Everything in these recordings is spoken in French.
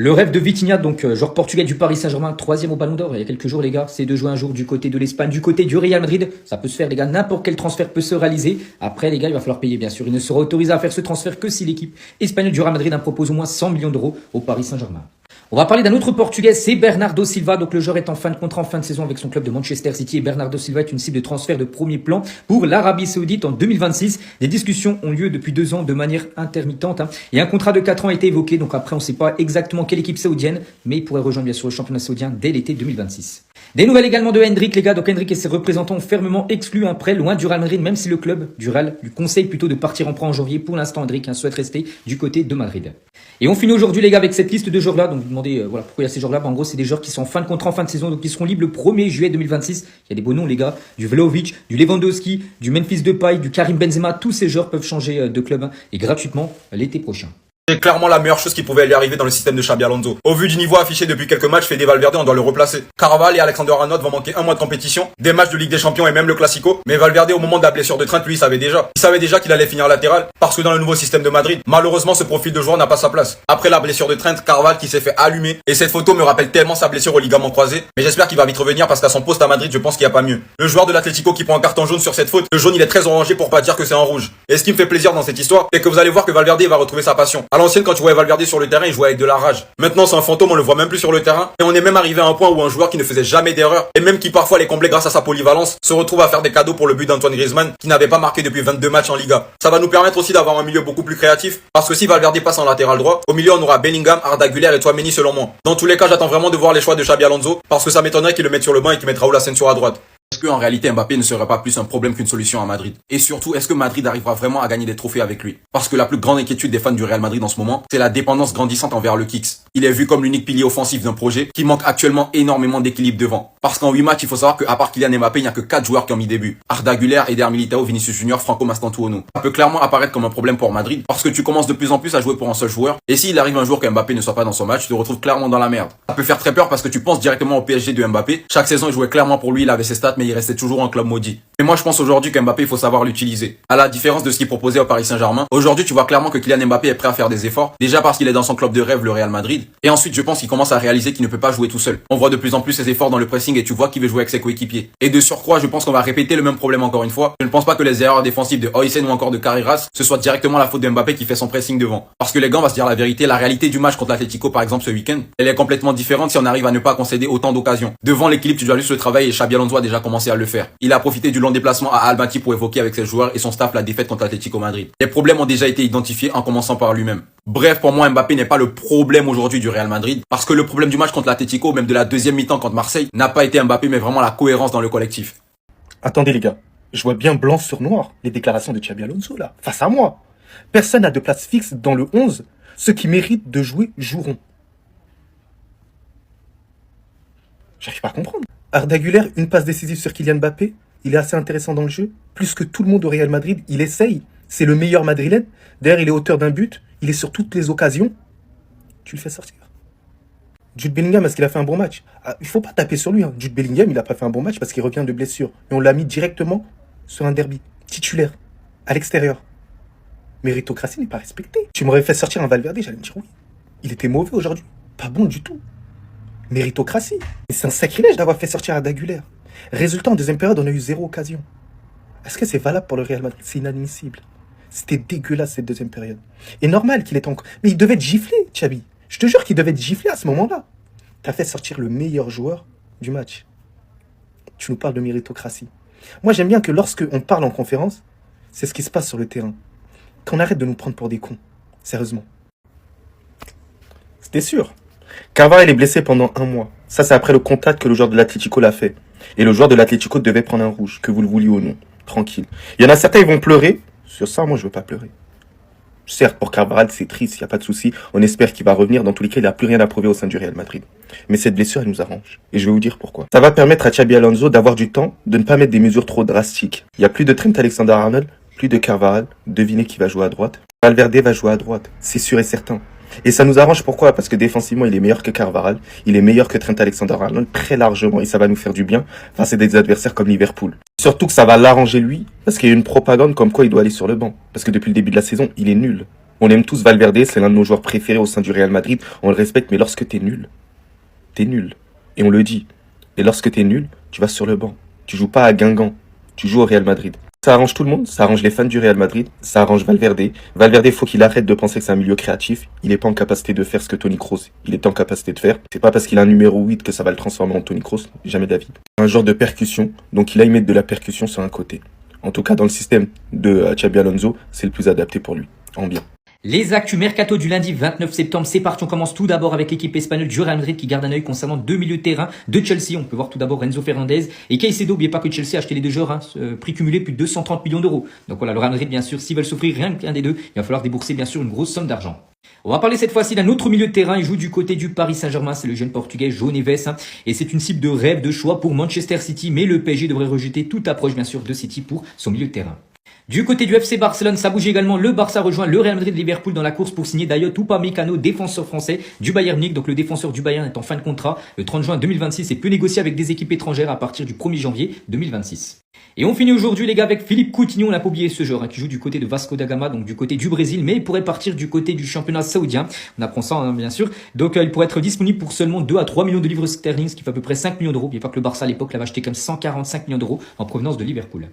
Le rêve de Vitinha, donc joueur portugais du Paris Saint-Germain, troisième au Ballon d'Or il y a quelques jours les gars, c'est de jouer un jour du côté de l'Espagne, du côté du Real Madrid. Ça peut se faire les gars, n'importe quel transfert peut se réaliser. Après les gars, il va falloir payer bien sûr. Il ne sera autorisé à faire ce transfert que si l'équipe espagnole du Real Madrid propose au moins 100 millions d'euros au Paris Saint-Germain. On va parler d'un autre portugais, c'est Bernardo Silva. Donc le joueur est en fin de contrat, en fin de saison avec son club de Manchester City. Et Bernardo Silva est une cible de transfert de premier plan pour l'Arabie Saoudite en 2026. Des discussions ont lieu depuis 2 ans de manière intermittente. Et un contrat de 4 ans a été évoqué. Donc après, on ne sait pas exactement quelle équipe saoudienne, mais il pourrait rejoindre bien sûr le championnat saoudien dès l'été 2026. Des nouvelles également de Hendrick, les gars. Donc Hendrick et ses représentants ont fermement exclu un prêt loin du Real Madrid, même si le club du Real lui conseille plutôt de partir en prêt en janvier. Pour l'instant, Hendrick souhaite rester du côté de Madrid. Et on finit aujourd'hui, les gars, avec cette liste de joueurs-là. Donc vous demandez voilà, pourquoi il y a ces joueurs-là. En gros, c'est des joueurs qui sont en fin de contrat, en fin de saison, donc qui seront libres le 1er juillet 2026. Il y a des beaux noms, les gars. Du Vlahovic, du Lewandowski, du Memphis Depay, du Karim Benzema. Tous ces joueurs peuvent changer de club et gratuitement l'été prochain. C'est clairement la meilleure chose qui pouvait lui arriver dans le système de Xabi Alonso. Au vu du niveau affiché depuis quelques matchs, Fede Valverde, on doit le replacer. Carvalho et Alexander Arnold vont manquer un mois de compétition, des matchs de Ligue des Champions et même le Classico. Mais Valverde, au moment de la blessure de Trent, lui, il savait déjà qu'il allait finir latéral, parce que dans le nouveau système de Madrid, malheureusement, ce profil de joueur n'a pas sa place. Après la blessure de Trent, Carvalho qui s'est fait allumer, et cette photo me rappelle tellement sa blessure au ligament croisé, mais j'espère qu'il va vite revenir parce qu'à son poste à Madrid, je pense qu'il n'y a pas mieux. Le joueur de l'Atlético qui prend un carton jaune sur cette faute, le jaune il est très orangé pour pas dire que c'est en rouge. Et ce qui me fait plaisir dans cette histoire, c'est que vous allez voir que Valverde va retrouver sa passion. À l'ancienne, quand tu voyais Valverde sur le terrain, il jouait avec de la rage. Maintenant, c'est un fantôme, on le voit même plus sur le terrain. Et on est même arrivé à un point où un joueur qui ne faisait jamais d'erreur, et même qui parfois les comblait grâce à sa polyvalence, se retrouve à faire des cadeaux pour le but d'Antoine Griezmann, qui n'avait pas marqué depuis 22 matchs en Liga. Ça va nous permettre aussi d'avoir un milieu beaucoup plus créatif, parce que si Valverde passe en latéral droit, au milieu on aura Bellingham, Arda Güler et Tchouaméni selon moi. Dans tous les cas, j'attends vraiment de voir les choix de Xabi Alonso, parce que ça m'étonnerait qu'il le mette sur le banc et qu'il mette Raúl Asensio à droite. Est-ce qu'en réalité Mbappé ne serait pas plus un problème qu'une solution à Madrid? Et surtout, est-ce que Madrid arrivera vraiment à gagner des trophées avec lui? Parce que la plus grande inquiétude des fans du Real Madrid en ce moment, c'est la dépendance grandissante envers le Kicks. Il est vu comme l'unique pilier offensif d'un projet qui manque actuellement énormément d'équilibre devant. Parce qu'en 8 matchs, il faut savoir qu'à part Kylian Mbappé, il n'y a que 4 joueurs qui ont mis des buts. Arda Güler, Eder Militao, Vinicius Junior, Franco Mastantuono. Ça peut clairement apparaître comme un problème pour Madrid parce que tu commences de plus en plus à jouer pour un seul joueur. Et s'il arrive un jour que Mbappé ne soit pas dans son match, tu te retrouves clairement dans la merde. Ça peut faire très peur parce que tu penses directement au PSG de Mbappé. Chaque saison, il jouait clairement pour lui, il avait ses stats, mais il restait toujours un club maudit. Mais moi, je pense aujourd'hui qu'Mbappé, il faut savoir l'utiliser. À la différence de ce qu'il proposait au Paris Saint-Germain, aujourd'hui, tu vois clairement que Kylian Mbappé est prêt à faire des efforts. Déjà parce qu'il est dans son club de rêve, le Real Madrid. Et ensuite, je pense qu'il commence à réaliser qu'il ne peut pas jouer tout seul. On voit de plus en plus ses efforts dans le pressing et tu vois qu'il veut jouer avec ses coéquipiers. Et de surcroît, je pense qu'on va répéter le même problème encore une fois. Je ne pense pas que les erreurs défensives de Oysen ou encore de Carreras, ce soit directement la faute de Mbappé qui fait son pressing devant. Parce que les gars, on va se dire la vérité, la réalité du match contre l'Atlético par exemple ce week-end, elle est complètement différente si on arrive à ne pas concéder autant d'occasions. Devant l'équilibre, tu dois juste le travail et Xabi Alonso a déjà commencé à le faire. Il a profité du long déplacement à Almaty pour évoquer avec ses joueurs et son staff la défaite contre l'Atlético Madrid. Les problèmes ont déjà été identifiés en commençant par lui-même. Bref, pour moi, Mbappé n'est pas le problème aujourd'hui du Real Madrid, parce que le problème du match contre l'Atlético, même de la deuxième mi-temps contre Marseille, n'a pas été Mbappé, mais vraiment la cohérence dans le collectif. Attendez les gars, je vois bien blanc sur noir les déclarations de Xabi Alonso là, face à moi. Personne n'a de place fixe dans le 11. Ceux qui méritent de jouer joueront. J'arrive pas à comprendre. Arda Güler, une passe décisive sur Kylian Mbappé, il est assez intéressant dans le jeu. Plus que tout le monde au Real Madrid, il essaye. C'est le meilleur madrilène. D'ailleurs, il est auteur d'un but. Il est sur toutes les occasions. Tu le fais sortir. Jude Bellingham, est-ce qu'il a fait un bon match? Il faut pas taper sur lui. Hein. Jude Bellingham, il a pas fait un bon match parce qu'il revient de blessure. Et on l'a mis directement sur un derby. Titulaire. À l'extérieur. Méritocratie n'est pas respectée. Tu m'aurais fait sortir un Valverde, j'allais me dire oui. Il était mauvais aujourd'hui. Pas bon du tout. Méritocratie. Et c'est un sacrilège d'avoir fait sortir Arda Güler. Résultat, en deuxième période, on a eu 0 occasion. Est-ce que c'est valable pour le Real Madrid? C'est inadmissible. C'était dégueulasse cette deuxième période. Et normal qu'il ait encore... Mais il devait être giflé, Xabi. Je te jure qu'il devait être giflé à ce moment-là. T'as fait sortir le meilleur joueur du match. Tu nous parles de méritocratie. Moi, j'aime bien que lorsque on parle en conférence, c'est ce qui se passe sur le terrain. Qu'on arrête de nous prendre pour des cons. Sérieusement. C'était sûr. Carvalho est blessé pendant 1 mois. Ça, c'est après le contact que le joueur de l'Atlético l'a fait. Et le joueur de l'Atlético devait prendre un rouge, que vous le vouliez ou non. Tranquille. Il y en a certains, ils vont pleurer. Sur ça, moi, je veux pas pleurer. Certes, pour Carvalho, c'est triste, il n'y a pas de souci. On espère qu'il va revenir. Dans tous les cas, il n'a plus rien à prouver au sein du Real Madrid. Mais cette blessure, elle nous arrange. Et je vais vous dire pourquoi. Ça va permettre à Xabi Alonso d'avoir du temps, de ne pas mettre des mesures trop drastiques. Il n'y a plus de Trent Alexander-Arnold, plus de Carvalho. Devinez qui va jouer à droite. Valverde va jouer à droite. C'est sûr et certain. Et ça nous arrange pourquoi? Parce que défensivement, il est meilleur que Carvalho, il est meilleur que Trent Alexander-Arnold, très largement, et ça va nous faire du bien face à des adversaires comme Liverpool. Surtout que ça va l'arranger lui, parce qu'il y a une propagande comme quoi il doit aller sur le banc. Parce que depuis le début de la saison, il est nul. On aime tous Valverde, c'est l'un de nos joueurs préférés au sein du Real Madrid. On le respecte, mais lorsque t'es nul, t'es nul. Et on le dit. Et lorsque t'es nul, tu vas sur le banc. Tu joues pas à Guingamp, tu joues au Real Madrid. Ça arrange tout le monde, ça arrange les fans du Real Madrid, ça arrange Valverde. Valverde, faut qu'il arrête de penser que c'est un milieu créatif. Il n'est pas en capacité de faire ce que Toni Kroos, il est en capacité de faire. C'est pas parce qu'il a un numéro 8 que ça va le transformer en Toni Kroos, jamais d'avis. Un genre de percussion, donc il a y mettre de la percussion sur un côté. En tout cas, dans le système de Xabi Alonso, c'est le plus adapté pour lui, en bien. Les actus mercato du lundi 29 septembre, c'est parti. On commence tout d'abord avec l'équipe espagnole du Real Madrid qui garde un œil concernant deux milieux de terrain de Chelsea. On peut voir tout d'abord Renzo Fernandez et Caicedo. N'oubliez pas que Chelsea a acheté les deux joueurs, prix cumulé plus de 230 millions d'euros. Donc voilà, le Real Madrid, bien sûr, s'ils veulent s'offrir rien qu'un des deux, il va falloir débourser bien sûr une grosse somme d'argent. On va parler cette fois-ci d'un autre milieu de terrain. Il joue du côté du Paris Saint-Germain. C'est le jeune portugais João Neves. Et c'est une cible de rêve, de choix pour Manchester City. Mais le PSG devrait rejeter toute approche, bien sûr, de City pour son milieu de terrain. Du côté du FC Barcelone, ça bouge également. Le Barça rejoint le Real Madrid Liverpool dans la course pour signer Dayot Upamecano, défenseur français du Bayern Munich. Donc le défenseur du Bayern est en fin de contrat le 30 juin 2026 et peut négocier avec des équipes étrangères à partir du 1er janvier 2026. Et on finit aujourd'hui les gars avec Philippe Coutinho, on n'a pas oublié ce joueur qui joue du côté de Vasco da Gama, donc du côté du Brésil, mais il pourrait partir du côté du championnat saoudien. On apprend ça bien sûr. Donc il pourrait être disponible pour seulement 2 à 3 millions de livres sterling, ce qui fait à peu près 5 millions d'euros. Il n'y a pas que le Barça à l'époque l'avait acheté comme 145 millions d'euros en provenance de Liverpool.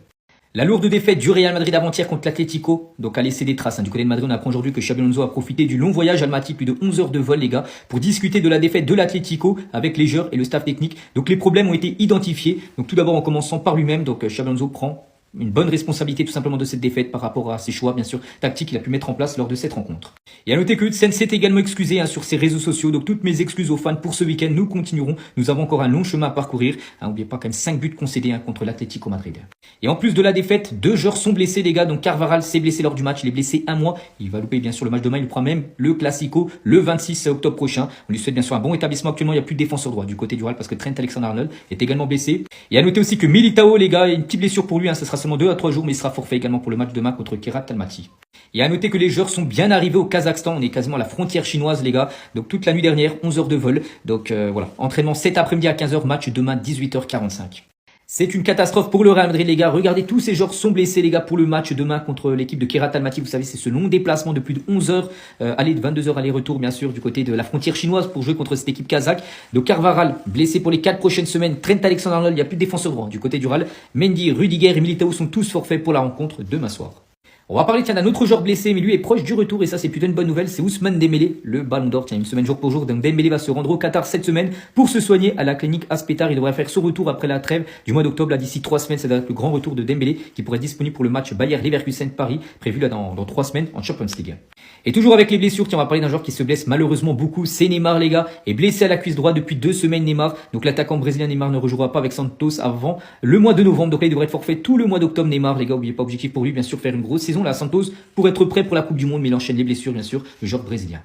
La lourde défaite du Real Madrid avant-hier contre l'Atlético, donc a laissé des traces. Du côté de Madrid, on apprend aujourd'hui que Xabi Alonso a profité du long voyage almaty, plus de 11 heures de vol les gars, pour discuter de la défaite de l'Atlético avec les joueurs et le staff technique. Donc les problèmes ont été identifiés. Donc tout d'abord en commençant par lui-même, donc Xabi Alonso prend une bonne responsabilité tout simplement de cette défaite par rapport à ses choix, bien sûr, tactiques qu'il a pu mettre en place lors de cette rencontre. Et à noter que Hudson s'est également excusé sur ses réseaux sociaux, donc toutes mes excuses aux fans pour ce week-end, nous continuerons, nous avons encore un long chemin à parcourir. N'oubliez pas quand même 5 buts concédés contre l'Atlético Madrid. Et en plus de la défaite, 2 joueurs sont blessés les gars, donc Carvajal s'est blessé lors du match, il est blessé un mois, il va louper bien sûr le match demain, il prend même le Classico le 26 octobre prochain. On lui souhaite bien sûr un bon établissement, actuellement il n'y a plus de défenseur droit du côté du Real parce que Trent Alexander-Arnold est également blessé. Et à noter aussi que Militao les gars, il y a une petite blessure pour lui, ce sera seulement 2 à 3 jours, mais il sera forfait également pour le match demain contre Kirat Almaty. Et à noter que les joueurs sont bien arrivés au Kazakhstan, on est quasiment à la frontière chinoise les gars, donc toute la nuit dernière, 11 heures de vol, donc voilà, entraînement cet après-midi à 15 h, match demain 18h45. C'est une catastrophe pour le Real Madrid les gars, regardez tous ces joueurs sont blessés les gars pour le match demain contre l'équipe de Kirat Almaty, vous savez c'est ce long déplacement de plus de 11 heures, aller de 22 h aller-retour bien sûr du côté de la frontière chinoise pour jouer contre cette équipe kazakh. Donc Carvajal blessé pour les 4 prochaines semaines, Trent Alexander-Arnold, il n'y a plus de défenseur droit du côté du Real, Mendy, Rudiger et Militao sont tous forfaits pour la rencontre demain soir. On va parler d'un autre joueur blessé, mais lui est proche du retour et ça c'est plutôt une bonne nouvelle, c'est Ousmane Dembélé, le ballon d'or, une semaine jour pour jour, donc Dembélé va se rendre au Qatar cette semaine pour se soigner à la clinique Aspetar, il devrait faire son retour après la trêve du mois d'octobre, là d'ici 3 semaines, c'est le grand retour de Dembélé qui pourrait être disponible pour le match Bayer-Leverkusen Paris, prévu là dans 3 semaines en Champions League. Et toujours avec les blessures, on va parler d'un joueur qui se blesse malheureusement beaucoup, c'est Neymar les gars, est blessé à la cuisse droite depuis 2 semaines Neymar, donc l'attaquant brésilien Neymar ne rejouera pas avec Santos avant le mois de novembre, donc là il devrait être forfait tout le mois d'octobre Neymar les gars, n'oubliez pas objectif pour lui bien sûr faire une grosse saison là à Santos pour être prêt pour la Coupe du Monde, mais il enchaîne les blessures bien sûr, le joueur brésilien.